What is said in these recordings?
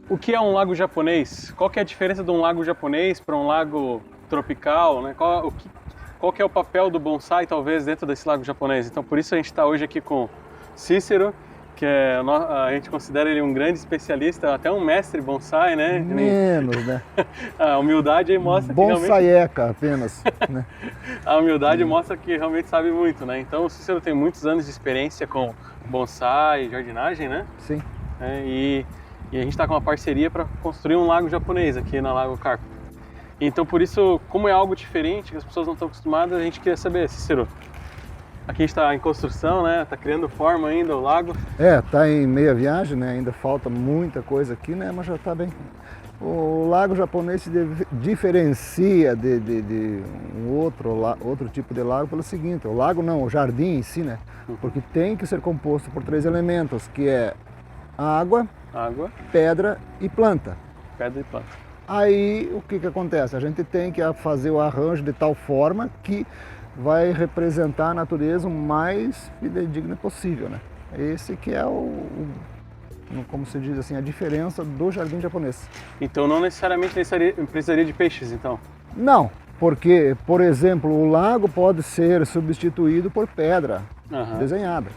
O que é um lago japonês? Qual que é a diferença de um lago japonês para um lago tropical, né? Qual que é o papel do bonsai, talvez, dentro desse lago japonês? Então, por isso a gente está hoje aqui com Cícero, que a gente considera ele um grande especialista, até um mestre bonsai, né? Menos, né? A humildade aí mostra que realmente... Bonsaieca apenas, né? A humildade mostra que realmente sabe muito, né? Então, o Cícero tem muitos anos de experiência com bonsai e jardinagem, né? Sim. E a gente está com uma parceria para construir um lago japonês aqui na Lago Carpo. Então, por isso, como é algo diferente, que as pessoas não estão acostumadas, a gente queria saber, Cícero, aqui a gente está em construção, né? Está criando forma ainda o lago. Tá em meia viagem, né? Ainda falta muita coisa aqui, né? Mas já está bem. O lago japonês se diferencia de um outro tipo de lago pelo seguinte, o lago não, o jardim em si, né? Porque tem que ser composto por 3 elementos, que é água, pedra e planta. Pedra e planta. Aí o que acontece? A gente tem que fazer o arranjo de tal forma que vai representar a natureza o mais fidedigna possível, né? Esse que é como se diz assim, a diferença do jardim japonês. Então não necessariamente precisaria de peixes, então? Não, porque, por exemplo, o lago pode ser substituído por pedra desenhada,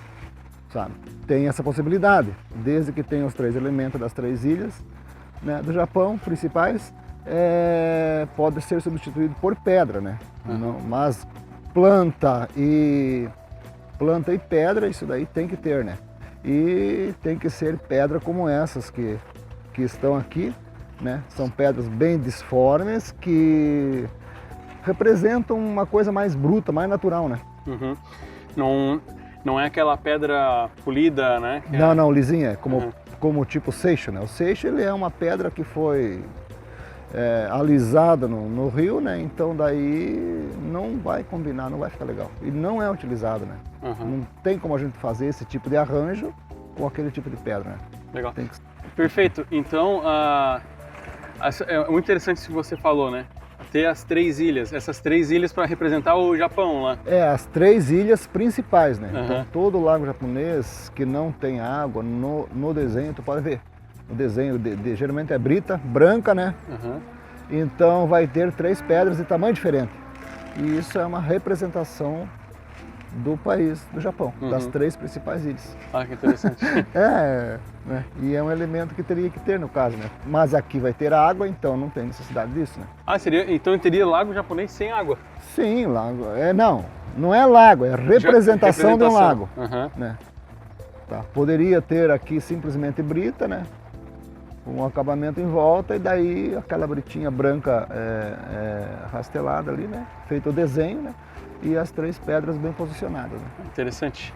sabe? Tem essa possibilidade, desde que tenha os 3 elementos das 3 ilhas, né, do Japão principais, pode ser substituído por pedra, né? Não, mas planta e pedra, isso daí tem que ter, né? E tem que ser pedra como essas que estão aqui, né? São pedras bem disformes que representam uma coisa mais bruta, mais natural, né? Não é aquela pedra polida, né? Não, lisinha, como tipo seixo, né? O seixo ele é uma pedra que foi alisada no rio, né? Então daí não vai combinar, não vai ficar legal. E não é utilizado, né? Não tem como a gente fazer esse tipo de arranjo com aquele tipo de pedra, né? Legal. Perfeito. Então, é muito interessante isso que você falou, né? Ter as 3 ilhas, essas 3 ilhas para representar o Japão lá. As 3 ilhas principais, né? Então todo o lago japonês que não tem água, no desenho tu pode ver. O desenho geralmente é brita, branca, né? Então vai ter 3 pedras de tamanho diferente. E isso é uma representação do país, do Japão, das 3 principais ilhas. Ah, que interessante. Né? E é um elemento que teria que ter no caso, né? Mas aqui vai ter água, então não tem necessidade disso, né? Então teria lago japonês sem água? Sim, lago. Não é lago, é representação de um lago. Né? Tá. Poderia ter aqui simplesmente brita, né? Com um acabamento em volta e daí aquela britinha branca rastelada ali, né? Feito o desenho, né? E as 3 pedras bem posicionadas. Né? Interessante.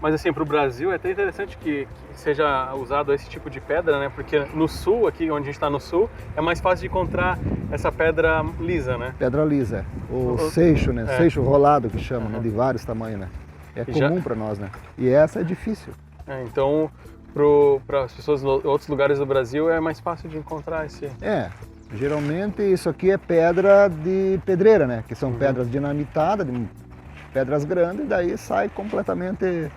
Mas assim, para o Brasil é até interessante que seja usado esse tipo de pedra, né? Porque no sul, aqui onde a gente está no sul, é mais fácil de encontrar essa pedra lisa, né? Pedra lisa, o seixo, né? Seixo rolado que chama, né? De vários tamanhos, né? É comum para nós, né? E essa é difícil. Então, para as pessoas em outros lugares do Brasil é mais fácil de encontrar esse... Geralmente isso aqui é pedra de pedreira, né? Que são pedras dinamitadas, pedras grandes, e daí sai completamente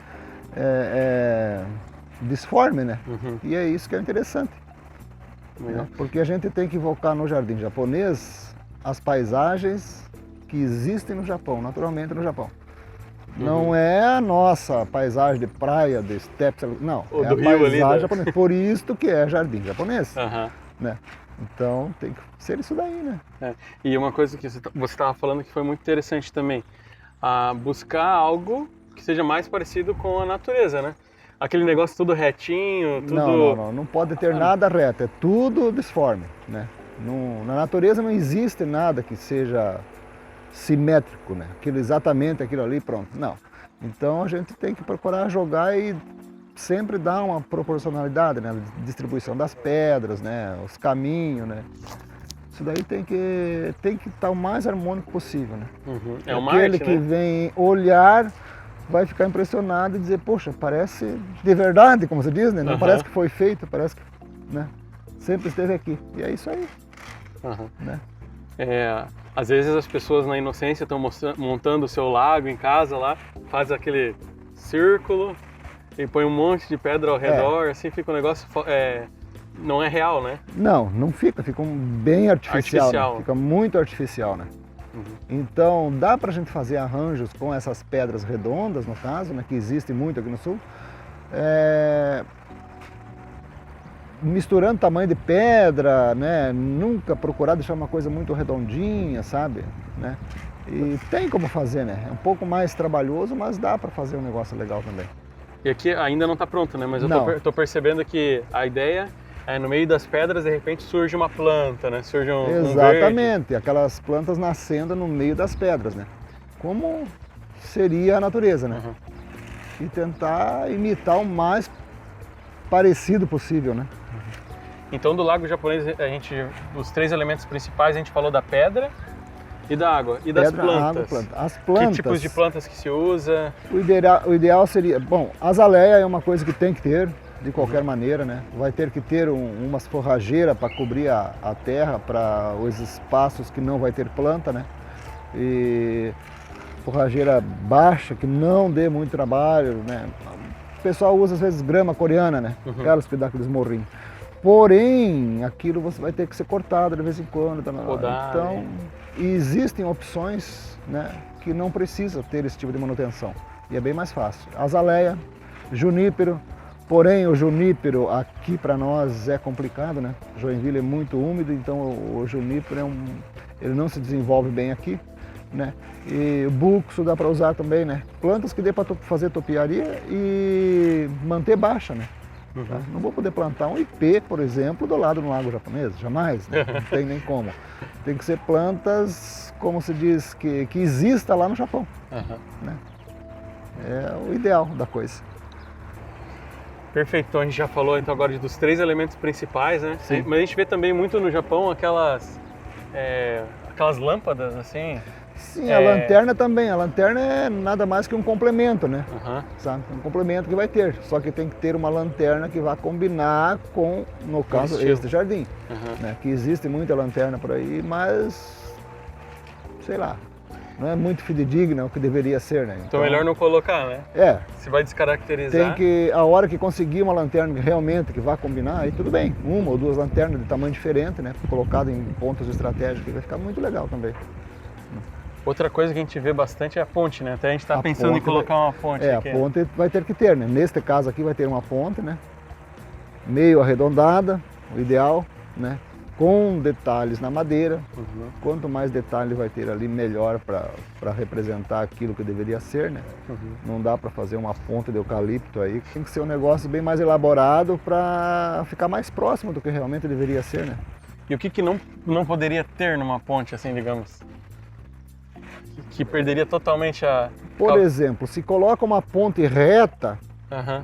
disforme, né? E é isso que é interessante. Né? Porque a gente tem que invocar no jardim japonês as paisagens que existem no Japão, naturalmente no Japão. Não é a nossa paisagem de praia, de steppes, não. Ou é do a rio paisagem ali, japonesa. Por isso que é jardim japonês. Né? Então tem que ser isso daí, né? E uma coisa que você estava falando que foi muito interessante também, buscar algo que seja mais parecido com a natureza, né? Aquele negócio tudo retinho, tudo... Não pode ter nada reto, é tudo disforme, né? Na natureza não existe nada que seja simétrico, né? Exatamente aquilo ali, pronto. Não. Então a gente tem que procurar jogar e sempre dar uma proporcionalidade, né? Distribuição das pedras, né? Os caminhos, né? Isso daí tem que estar o mais harmônico possível, né? É uma Aquele arte, que né? vem olhar vai ficar impressionado e dizer, poxa, parece de verdade, como você diz, né? Não parece que foi feito, parece que, né? Sempre esteve aqui. E é isso aí. Né? Às vezes as pessoas na inocência estão montando o seu lago em casa lá, faz aquele círculo E põe um monte de pedra ao redor, assim fica um negócio... não é real, né? Não fica, fica bem artificial. Né? Fica muito artificial, né? Então dá pra gente fazer arranjos com essas pedras redondas, no caso, né? Que existem muito aqui no sul. Misturando tamanho de pedra, né? Nunca procurar deixar uma coisa muito redondinha, sabe? Né? E tem como fazer, né? É um pouco mais trabalhoso, mas dá para fazer um negócio legal também. E aqui ainda não está pronto, né? Mas eu tô percebendo que a ideia é no meio das pedras, de repente surge uma planta, né? Surge um Exatamente, verde. Aquelas plantas nascendo no meio das pedras, né? Como seria a natureza, né? E tentar imitar o mais parecido possível, né? Então do lago japonês, os 3 elementos principais, a gente falou da pedra e da água. E das plantas? Água, planta. As plantas... Que tipos de plantas que se usa? O ideal seria... Bom, azaleia é uma coisa que tem que ter, de qualquer maneira, né? Vai ter que ter umas forrageiras para cobrir a terra, para os espaços que não vai ter planta, né? E forrageira baixa, que não dê muito trabalho, né? O pessoal usa às vezes grama coreana, né? Aquelas que dá aqueles morrinhos. Porém, aquilo você vai ter que ser cortado de vez em quando. Podar, então, existem opções, né, que não precisa ter esse tipo de manutenção. E é bem mais fácil. Azaleia, junípero. Porém, o junípero aqui para nós é complicado, né? Joinville é muito úmido, então o junípero ele não se desenvolve bem aqui, né? E o buxo dá para usar também, né? Plantas que dê para fazer topiaria e manter baixa, né? Tá? Não vou poder plantar um ipê, por exemplo, do lado do lago japonês, jamais, né? Não tem nem como. Tem que ser plantas, como se diz, que exista lá no Japão. Né? É o ideal da coisa. Perfeito, então a gente já falou então agora dos 3 elementos principais, né? Sim. Mas a gente vê também muito no Japão aquelas lâmpadas assim. Sim, a lanterna também. A lanterna é nada mais que um complemento, né? Sabe? Um complemento que vai ter. Só que tem que ter uma lanterna que vai combinar com, no caso, este jardim. Né? Que existe muita lanterna por aí, mas sei lá, não é muito fidedigna o que deveria ser, né? Então melhor não colocar, né? Se vai descaracterizar. Tem que, a hora que conseguir uma lanterna realmente que vá combinar, aí tudo bem. 1 ou 2 lanternas de tamanho diferente, né? Colocado em pontos estratégicos, vai ficar muito legal também. Outra coisa que a gente vê bastante é a ponte, né? Até a gente está pensando em colocar uma ponte aqui. A ponte vai ter que ter, né? Neste caso aqui vai ter uma ponte, né? Meio arredondada, o ideal, né? Com detalhes na madeira. Quanto mais detalhe vai ter ali, melhor para representar aquilo que deveria ser, né? Não dá para fazer uma ponte de eucalipto aí. Tem que ser um negócio bem mais elaborado para ficar mais próximo do que realmente deveria ser, né? E o que não poderia ter numa ponte, assim, digamos? Que perderia totalmente a... Por exemplo, se coloca uma ponte reta,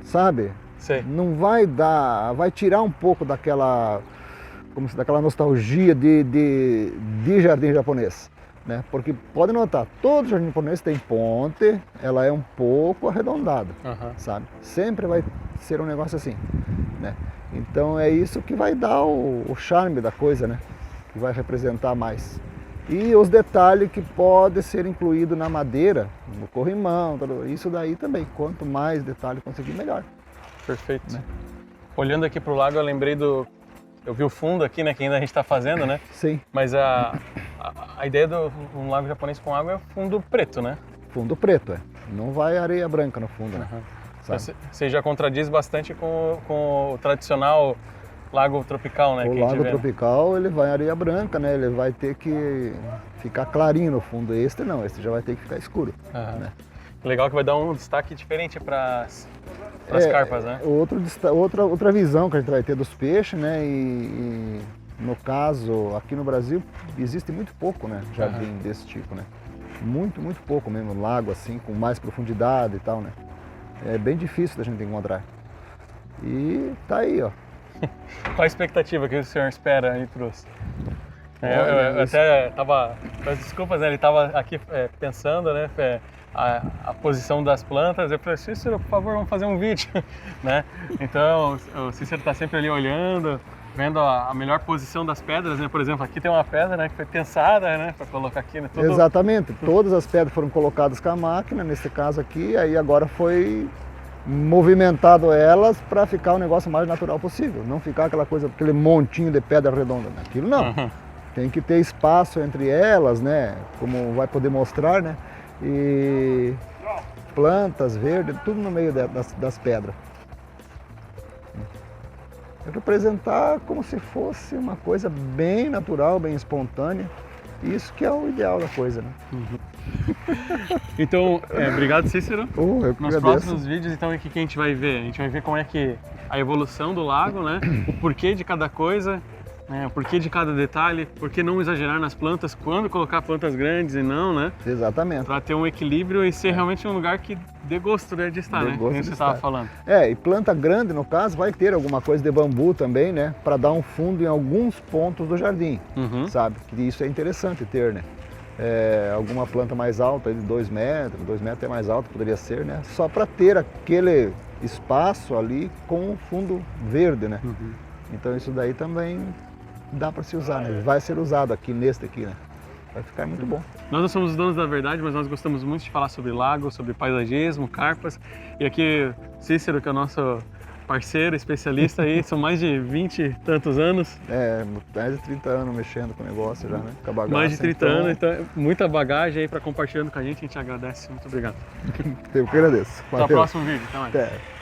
sabe? Sei. Não vai dar, vai tirar um pouco daquela nostalgia de jardim japonês, né? Porque pode notar, todo jardim japonês tem ponte, ela é um pouco arredondada, sabe? Sempre vai ser um negócio assim, né? Então é isso que vai dar o charme da coisa, né? Que vai representar mais. E os detalhes que podem ser incluídos na madeira, no corrimão, isso daí também. Quanto mais detalhe conseguir, melhor. Perfeito. Né? Olhando aqui para o lago, eu lembrei eu vi o fundo aqui, né, que ainda a gente está fazendo, né? Sim. Mas a ideia de um lago japonês com água é fundo preto, né? Fundo preto, Não vai areia branca no fundo, né? Então, você já contradiz bastante com o tradicional lago tropical, né? O lago tropical, ele vai areia branca, né? Ele vai ter que ficar clarinho no fundo. Este não, este já vai ter que ficar escuro. Né? Legal que vai dar um destaque diferente para as carpas, né? Outra visão que a gente vai ter dos peixes, né? E no caso, aqui no Brasil, existe muito pouco, né? Jardim desse tipo, né? Muito, muito pouco mesmo, lago assim, com mais profundidade e tal, né? É bem difícil da gente encontrar. E tá aí, ó. Qual a expectativa que o senhor espera aí pros... Eu até tava... Peço desculpas, né? Ele tava aqui pensando, né? A posição das plantas. Eu falei, Cícero, por favor, vamos fazer um vídeo, né? Então, o Cícero tá sempre ali olhando, vendo a melhor posição das pedras, né? Por exemplo, aqui tem uma pedra, né, que foi pensada, né, para colocar aqui, né? Exatamente. Todas as pedras foram colocadas com a máquina, nesse caso aqui, aí agora foi movimentado elas para ficar o negócio mais natural possível, não ficar aquela coisa, aquele montinho de pedra redonda, né? Aquilo não. Tem que ter espaço entre elas, né? Como vai poder mostrar, né? E plantas verdes, tudo no meio das pedras. Representar como se fosse uma coisa bem natural, bem espontânea. Isso que é o ideal da coisa, né? Então, obrigado, Cícero. Eu Nos próximos vídeos, então, o que a gente vai ver? A gente vai ver como é que a evolução do lago, né? O porquê de cada coisa, né? O porquê de cada detalhe, por que não exagerar nas plantas, quando colocar plantas grandes e não, né? Exatamente. Para ter um equilíbrio e ser realmente um lugar que dê gosto, né, de estar, né? Como você estava falando. E planta grande, no caso, vai ter alguma coisa de bambu também, né? Para dar um fundo em alguns pontos do jardim, sabe? Que isso é interessante ter, né? Alguma planta mais alta, de 2 metros, 2 metros é mais alto, poderia ser, né? Só para ter aquele espaço ali com o fundo verde, né? Então isso daí também dá para se usar, né? Vai ser usado aqui, neste aqui, né? Vai ficar muito bom. Nós não somos donos da verdade, mas nós gostamos muito de falar sobre lago, sobre paisagismo, carpas. E aqui, Cícero, que é o nosso parceiro, especialista aí, são mais de 20 e tantos anos. Mais de 30 anos mexendo com o negócio já, né? Com a bagaça, mais de 30 anos, então muita bagagem aí para compartilhando com a gente agradece. Muito obrigado. Eu que agradeço. Até o próximo vídeo. Até mais. Até.